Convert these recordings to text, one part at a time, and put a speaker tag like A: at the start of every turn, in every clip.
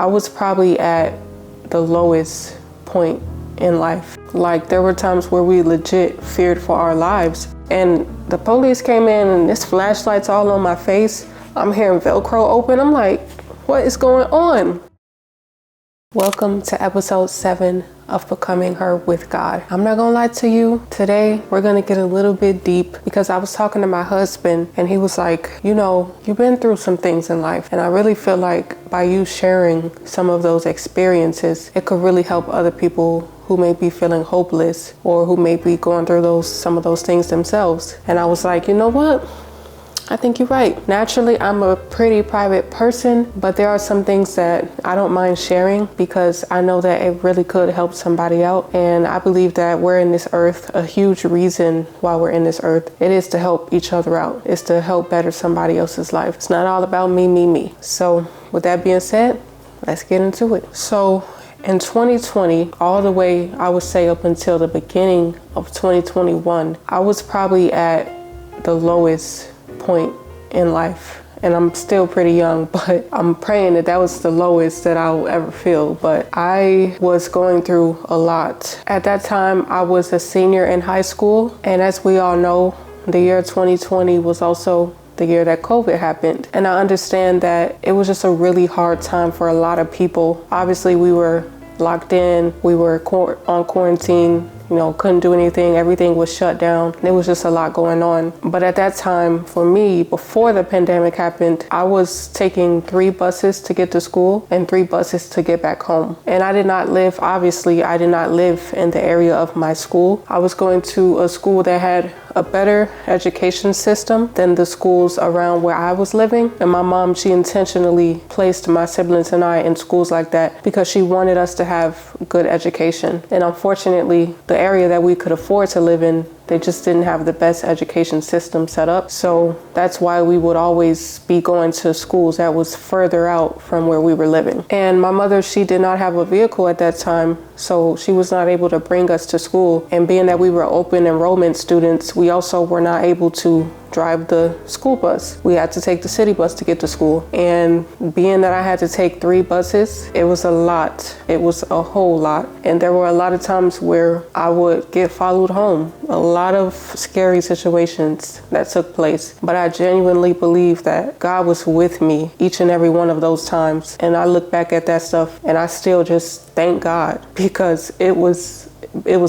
A: I was probably at the lowest point in life. Like, there were times where we legit feared for our lives. And the police came in and this flashlight's all on my face. I'm hearing Velcro open. I'm like, what is going on? Welcome to episode 7 of Becoming Her with God. I'm not gonna lie to you, today we're gonna get a little bit deep because I was talking to my husband and he was like, you know, you've been through some things in life, and I really feel like by you sharing some of those experiences, it could really help other people who may be feeling hopeless or who may be going through some of those things themselves. And I was like, you know what? I think you're right. Naturally, I'm a pretty private person, but there are some things that I don't mind sharing because I know that it really could help somebody out. And I believe that we're in this earth, a huge reason why we're in this earth, it is to help each other out. It's to help better somebody else's life. It's not all about me, me, me. So with that being said, let's get into it. So in 2020, all the way, I would say up until the beginning of 2021, I was probably at the lowest point in life, and I'm still pretty young, but I'm praying that was the lowest that I'll ever feel. But I was going through a lot. At that time, I was a senior in high school, and as we all know, the year 2020 was also the year that COVID happened. And I understand that it was just a really hard time for a lot of people. Obviously, we were locked in, we were on quarantine, you know, couldn't do anything. Everything was shut down. There was just a lot going on. But at that time, for me, before the pandemic happened, I was taking 3 buses to get to school and 3 buses to get back home. And I did not live in the area of my school. I was going to a school that had a better education system than the schools around where I was living. And my mom, she intentionally placed my siblings and I in schools like that because she wanted us to have good education. And unfortunately, the area that we could afford to live in, they just didn't have the best education system set up. So that's why we would always be going to schools that was further out from where we were living. And my mother, she did not have a vehicle at that time, so she was not able to bring us to school. And being that we were open enrollment students, we also were not able to drive the school bus. We had to take the city bus to get to school. And being that I had to take 3 buses, it was a lot. It was a whole lot. And there were a lot of times where I would get followed home. A lot of scary situations that took place. But I genuinely believe that God was with me each and every one of those times. And I look back at that stuff and I still just thank God because it was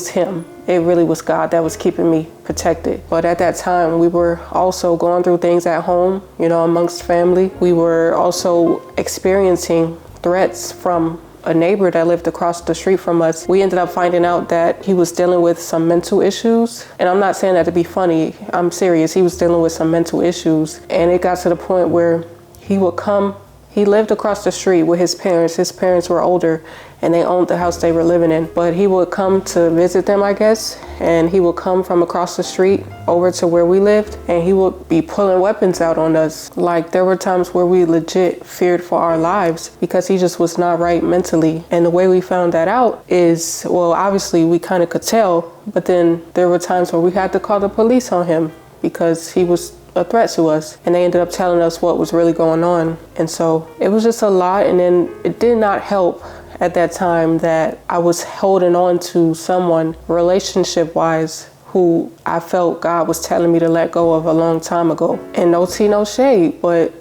A: Him. It really was God that was keeping me protected. But at that time, we were also going through things at home, you know, amongst family. We were also experiencing threats from a neighbor that lived across the street from us. We ended up finding out that he was dealing with some mental issues. And I'm not saying that to be funny. I'm serious. He was dealing with some mental issues. And it got to the point where he would come. He lived across the street with his parents. His parents were older and they owned the house they were living in. But he would come to visit them, I guess. And he would come from across the street over to where we lived. And he would be pulling weapons out on us. Like, there were times where we legit feared for our lives because he just was not right mentally. And the way we found that out is, well, obviously we kind of could tell. But then there were times where we had to call the police on him because he was a threat to us, and they ended up telling us what was really going on. And so it was just a lot. And then it did not help at that time that I was holding on to someone relationship wise who I felt God was telling me to let go of a long time ago. And no tea, no shade, but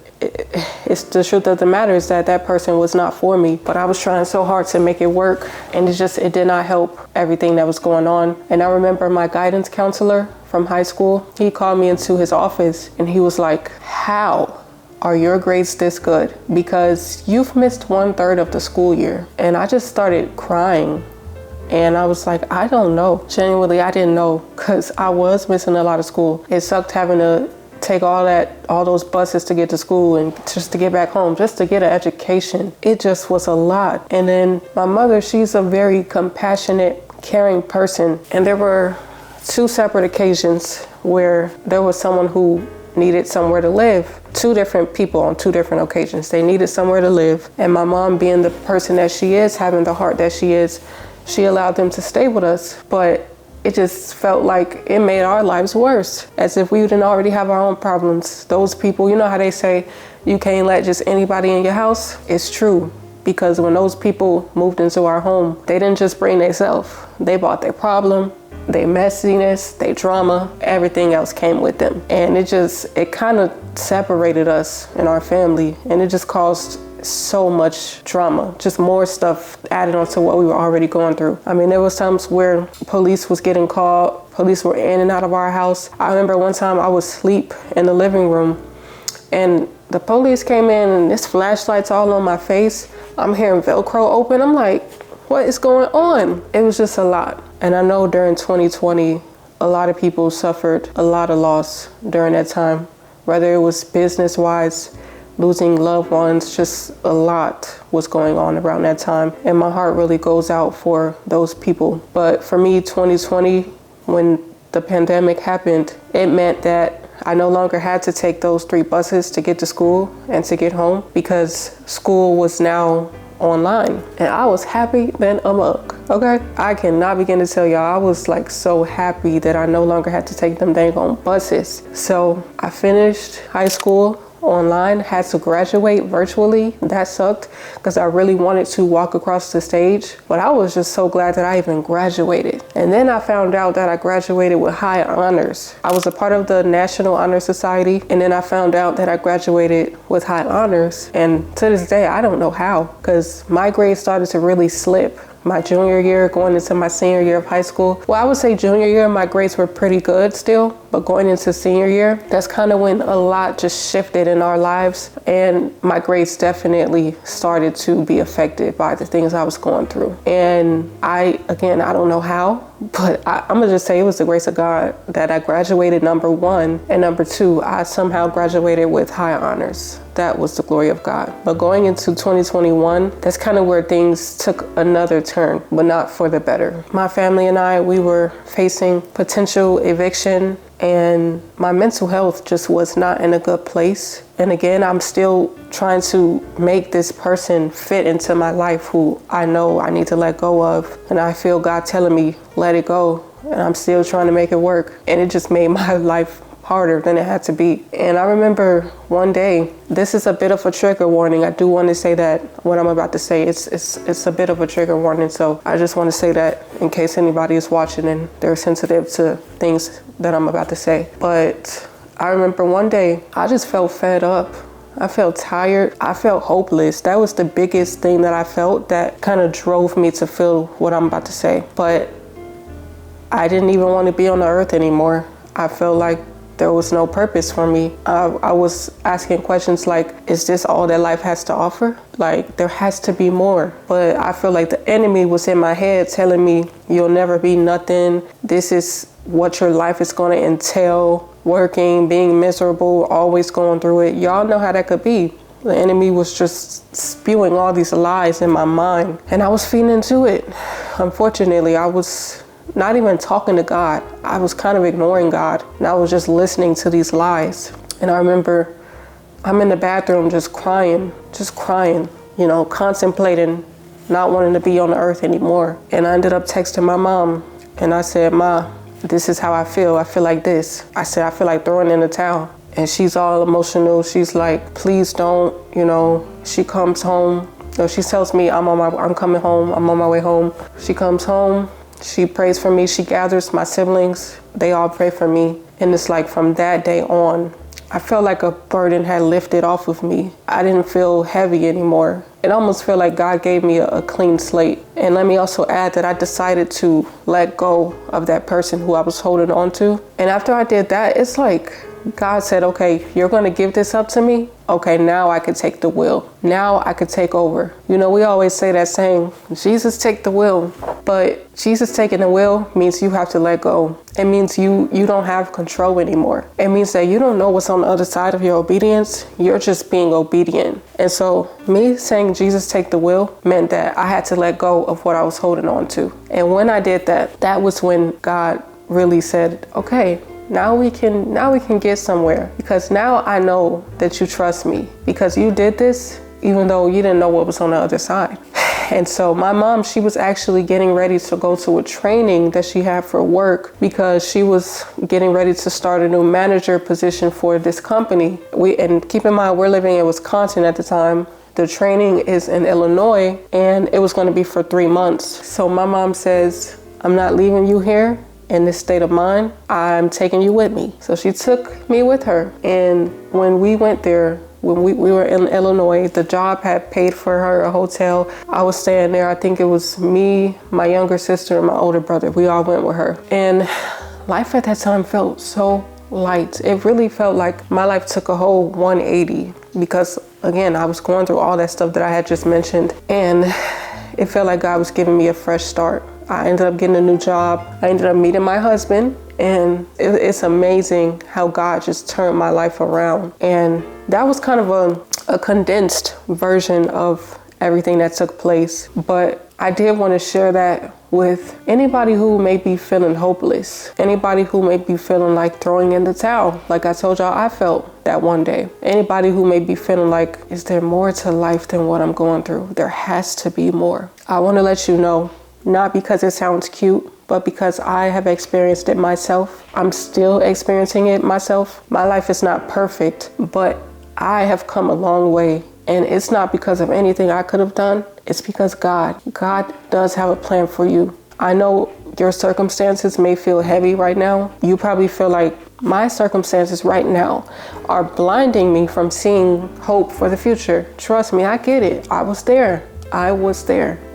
A: it's the truth of the matter is that person was not for me. But I was trying so hard to make it work, and it did not help everything that was going on. And I remember my guidance counselor from high school, he called me into his office and he was like, how are your grades this good? Because you've missed 1/3 of the school year. And I just started crying. And I was like, I don't know. Genuinely, I didn't know because I was missing a lot of school. It sucked having to take all those buses to get to school and just to get back home, just to get an education. It just was a lot. And then my mother, she's a very compassionate, caring person. And there were 2 separate occasions where there was someone who needed somewhere to live. 2 different people on 2 different occasions. They needed somewhere to live. And my mom, being the person that she is, having the heart that she is, she allowed them to stay with us. But it just felt like it made our lives worse, as if we didn't already have our own problems. Those people, you know how they say you can't let just anybody in your house? It's true. because when those people moved into our home, they didn't just bring themselves. They brought their problem, their messiness, their drama, everything else came with them. And it kind of separated us and our family, and it just caused so much drama, just more stuff added onto what we were already going through. I mean, there was times where police was getting called, police were in and out of our house. I remember one time I was asleep in the living room and the police came in and this flashlight's all on my face. I'm hearing Velcro open. I'm like, what is going on? It was just a lot. And I know during 2020, a lot of people suffered a lot of loss during that time, whether it was business-wise, losing loved ones, just a lot was going on around that time. And my heart really goes out for those people. But for me, 2020, when the pandemic happened, it meant that I no longer had to take those 3 buses to get to school and to get home because school was now online. And I was happy than a mug, okay? I cannot begin to tell y'all, I was like so happy that I no longer had to take them dang on buses. So I finished high school online, had to graduate virtually. That sucked because I really wanted to walk across the stage, but I was just so glad that I even graduated. And then I found out that I graduated with high honors. I was a part of the National Honor Society, and then I found out that I graduated with high honors. And to this day, I don't know how, because my grades started to really slip my junior year going into my senior year of high school. Well, I would say junior year, my grades were pretty good still, but going into senior year, that's kind of when a lot just shifted in our lives. And my grades definitely started to be affected by the things I was going through. And I don't know how, but I'm gonna just say it was the grace of God that I graduated, number 1, and number 2, I somehow graduated with high honors. That was the glory of God. But going into 2021, that's kind of where things took another turn, but not for the better. My family and I, we were facing potential eviction, and my mental health just was not in a good place. And again, I'm still trying to make this person fit into my life who I know I need to let go of. And I feel God telling me, let it go. And I'm still trying to make it work. And it just made my life harder than it had to be. And I remember one day, this is a bit of a trigger warning. I do want to say that what I'm about to say, it's a bit of a trigger warning. So I just want to say that in case anybody is watching and they're sensitive to things that I'm about to say. But I remember one day, I just felt fed up. I felt tired. I felt hopeless. That was the biggest thing that I felt that kind of drove me to feel what I'm about to say. But I didn't even want to be on the earth anymore. I felt like there was no purpose for me. I was asking questions like, is this all that life has to offer? Like, there has to be more. But I feel like the enemy was in my head telling me, you'll never be nothing. This is what your life is going to entail. Working, being miserable, always going through it. Y'all know how that could be. The enemy was just spewing all these lies in my mind, and I was feeding into it. Unfortunately, I was not even talking to God. I was kind of ignoring God, and I was just listening to these lies. And I remember I'm in the bathroom just crying, you know, contemplating not wanting to be on the earth anymore. And I ended up texting my mom, and I said, Ma, this is how I feel. I feel like this. I said, I feel like throwing in the towel. And she's all emotional. She's like, please don't, you know. She comes home. So she tells me I'm coming home. I'm on my way home. She comes home. She prays for me. She gathers my siblings. They all pray for me. And it's like from that day on, I felt like a burden had lifted off of me. I didn't feel heavy anymore. It almost felt like God gave me a clean slate. And let me also add that I decided to let go of that person who I was holding on to. And after I did that, it's like God said, okay, you're going to give this up to me. Okay, now I can take the wheel. Now I could take over. You know, we always say that saying, Jesus, take the wheel. But Jesus taking the wheel means you have to let go. It means you don't have control anymore. It means that you don't know what's on the other side of your obedience. You're just being obedient. And so me saying Jesus take the wheel meant that I had to let go of what I was holding on to. And when I did that, that was when God really said, okay, now we can get somewhere, because now I know that you trust me because you did this even though you didn't know what was on the other side. And so my mom, she was actually getting ready to go to a training that she had for work because she was getting ready to start a new manager position for this company. And keep in mind, we're living in Wisconsin at the time. The training is in Illinois, and it was going to be for 3 months. So my mom says, I'm not leaving you here in this state of mind. I'm taking you with me. So she took me with her. And when we went there, when we were in Illinois, the job had paid for her a hotel. I was staying there. I think it was me, my younger sister, and my older brother. We all went with her. And life at that time felt so light. It really felt like my life took a whole 180 because, again, I was going through all that stuff that I had just mentioned, and it felt like God was giving me a fresh start. I ended up getting a new job. I ended up meeting my husband, and it's amazing how God just turned my life around. And that was kind of a condensed version of everything that took place. But I did want to share that with anybody who may be feeling hopeless, anybody who may be feeling like throwing in the towel. Like I told y'all, I felt that one day. Anybody who may be feeling like, is there more to life than what I'm going through? There has to be more. I want to let you know, not because it sounds cute, but because I have experienced it myself. I'm still experiencing it myself. My life is not perfect, but I have come a long way. And it's not because of anything I could have done. It's because God does have a plan for you. I know your circumstances may feel heavy right now. You probably feel like my circumstances right now are blinding me from seeing hope for the future. Trust me, I get it. I was there.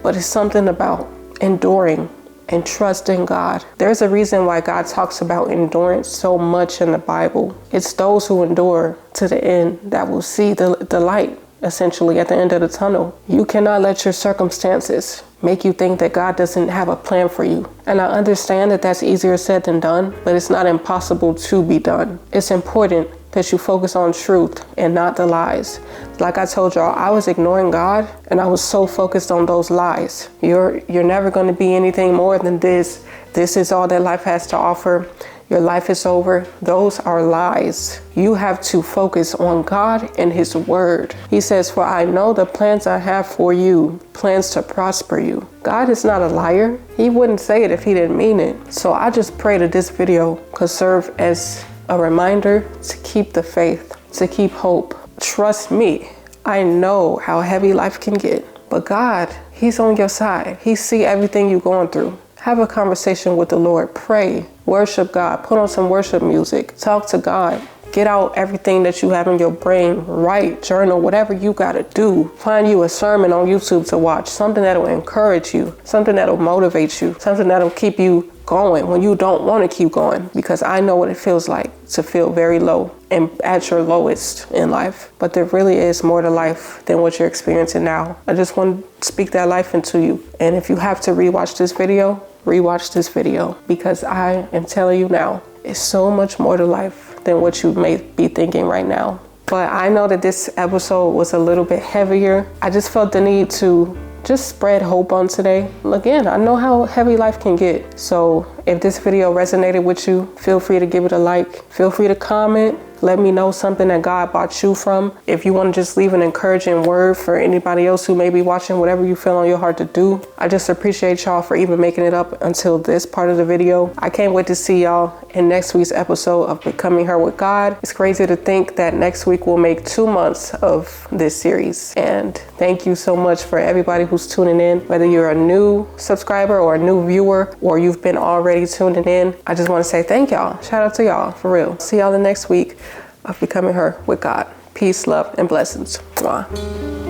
A: But it's something about enduring and trusting God. There's a reason why God talks about endurance so much in the Bible. It's those who endure to the end that will see the light, essentially, at the end of the tunnel. You cannot let your circumstances make you think that God doesn't have a plan for you. And I understand that that's easier said than done, but it's not impossible to be done. It's important that you focus on truth and not the lies. Like I told y'all, I was ignoring God and I was so focused on those lies. You're never going to be anything more than this. This is all that life has to offer. Your life is over. Those are lies. You have to focus on God and His word. He says, for I know the plans I have for you, plans to prosper you. God is not a liar. He wouldn't say it if He didn't mean it. So I just pray that this video could serve as a reminder to keep the faith, to keep hope. Trust me, I know how heavy life can get, but God, He's on your side. He sees everything you're going through. Have a conversation with the Lord. Pray, worship God, put on some worship music, talk to God. Get out everything that you have in your brain, write, journal, whatever you gotta do. Find you a sermon on YouTube to watch, something that'll encourage you, something that'll motivate you, something that'll keep you going when you don't want to keep going, because I know what it feels like to feel very low and at your lowest in life. But there really is more to life than what you're experiencing now. I just want to speak that life into you. And if you have to rewatch this video, because I am telling you now, it's so much more to life than what you may be thinking right now. But I know that this episode was a little bit heavier. I just felt the need to just spread hope on today. Again, I know how heavy life can get. So if this video resonated with you, feel free to give it a like. Feel free to comment. Let me know something that God brought you from. If you want to just leave an encouraging word for anybody else who may be watching, whatever you feel on your heart to do. I just appreciate y'all for even making it up until this part of the video. I can't wait to see y'all in next week's episode of Becoming Her with God. It's crazy to think that next week will make 2 months of this series. And thank you so much for everybody who's tuning in, whether you're a new subscriber or a new viewer, or you've been already tuning in. I just want to say thank y'all. Shout out to y'all, for real. See y'all the next week of Becoming Her with God. Peace, love, and blessings. Mwah.